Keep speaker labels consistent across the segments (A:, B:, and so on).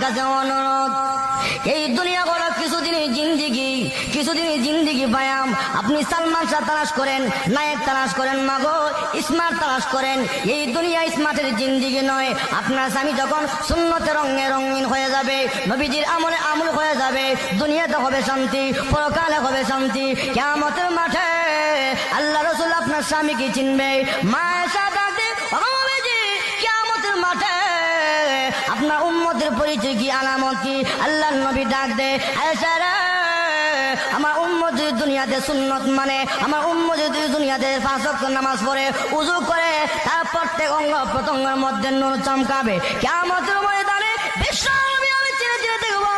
A: কাছে অনুরোধ, এই দুনিয়া বড় কিছুদিনই জিন্দিগি পায়াম। আপনি সালমান শাহ তালাশ করেন, নায়ক তালাশ করেন, মাগো স্মার্ট তালাশ করেন, এই দুনিয়া স্মার্টের জিন্দিগি নয়। আপনার স্বামী যখন সুন্নতে রঙে রঙিন হয়ে যাবে, নবীজির আমলে আমল হয়ে যাবে, দুনিয়াতে হবে শান্তি, পরকালে হবে শান্তি। কিয়ামতের মাঠে আল্লাহ রাসূল আপনার স্বামীকে চিনবে। মায়ের সাথে কিয়ামতের মাঠে আপনার উম্মতের পরিচয় কি, আলামত কি? আল্লাহর নবী ডাক দে, আয়েশা রে, আমার উম্মত যদি দুনিয়াতে সুন্নত মানে, আমার উম্মত যদি দুনিয়াতে 5 ওয়াক্ত নামাজ পড়ে, উযু করে, তার প্রত্যেক অঙ্গ প্রত্যঙ্গের মধ্যে নূর চমকাবে। কিয়ামতের ময়দানে বিশ্ব নবী আমি চিনে চিনে দেখবো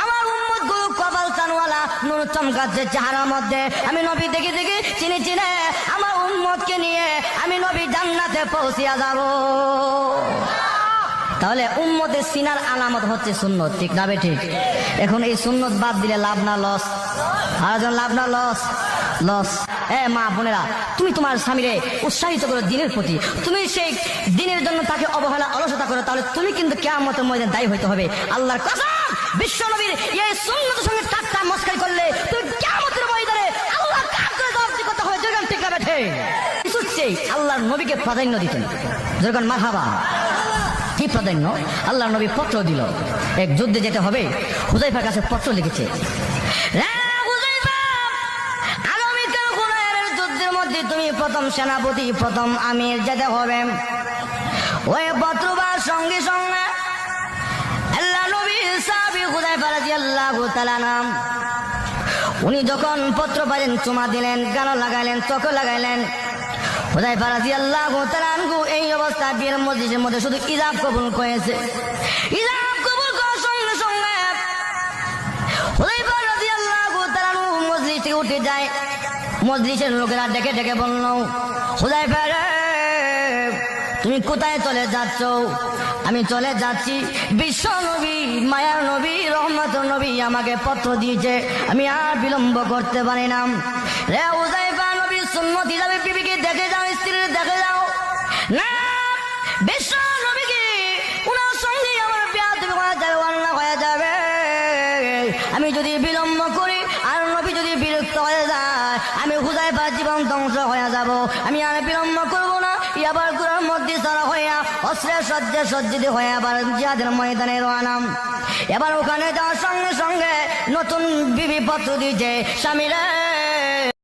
A: আমার উম্মত গুলো কপাল চানওয়ালা নূর চমকাচ্ছে চেহারার মধ্যে। আমি নবী দেখে দেখে চিনে চিনে আমার উম্মতকে নিয়ে আমি নবী জান্নাতে পৌঁছিয়া যাব। তাহলে উম্মতের সিনার আলামত হচ্ছে সুন্নত, ঠিক না ঠিক? এখন এই সুন্নত বাদ দিলে লাভ না লস? আর লাভ না লস? লস। মা বোনেরা, তুমি তোমার স্বামীরে উৎসাহিত করো দিনের প্রতি, তুমি সেই দিনের জন্য তাকে অবহেলা অলসতা করো, তাহলে তুমি কিন্তু কিয়ামতের ময়দানে দায়ী হইতে হবে। আল্লাহর কসম, বিশ্ব নবীর এই সুন্নতের সঙ্গে ঠাট্টা মস্কারি করলে তুমি কিয়ামতের ময়দানে আল্লাহর কাছে জবাবদিহি করতে হবে। যখন ঠিক না বেঠে কিছুচ্ছে আল্লাহর নবীকে প্রাধান্য দিতেন। যখন মারহাবা, কি প্রাধান্য? আল্লাহর নবী পত্র দিল, এক যুদ্ধে যেতে হবে, হুযায়ফার কাছে পত্র লিখেছে। যুদ্ধের মধ্যে তুমি প্রথম সেনাপতি, প্রথম আমির যেতে হবে। ওই পত্র পাওয়ার সঙ্গে সঙ্গে আল্লাহ নবী সাহাবী হুযায়ফা রাদিয়াল্লাহু তাআলা নাম, উনি যখন পত্র পাইলেন চুমা দিলেন, গালে লাগাইলেন, চোখে লাগাইলেন। হুযায়ফা রাদিয়াল্লাহু তাআলা আনহু এই অবস্থা বিয়ের মজলিসের মধ্যে শুধু ইজাব কবুল করেছে। ইজাব কবুল করার সঙ্গে সঙ্গে হুযায়ফা রাদিয়াল্লাহু তাআলা আনহু মজলিস থেকে উঠে যায়। মজলিসের লোকেরা ডেকে ডেকে বলল, হুযায়ফা রে, তুমি কোথায় চলে যাচ্ছ? আমি চলে যাচ্ছি, বিশ্ব নবী, মায়ার নবী, রহমতের নবী আমাকে পত্র দিয়েছে, আমি আর বিলম্ব করতে পারি না। রে হুযায়ফা, নবীর সুন্নত হিসাবে বিবিকে দেখে যাও, স্ত্রীর দেখে যাও না, বিশ্ব নবীকে উনার সঙ্গে আমার বেয়াদবি হয়ে যাবে, অন্যায় হয়ে যাবে। আমি যদি বিলম্ব করি আর নবী যদি বিরক্ত হয়ে যায়, আমি হুযায়ফার জীবন ধ্বংস হয়ে যাব। আমি আর বিলম্ব করবো না। এবার গুড়ার মধ্যে সারা হইয়া অস্ত্রের সজ্জে সজ্জিত হয়ে আবার জিহাদের ময়দানে রওয়ানা। এবার ওখানে যাওয়ার সঙ্গে সঙ্গে নতুন বিবি পত্র দিয়েছে, স্বামীরা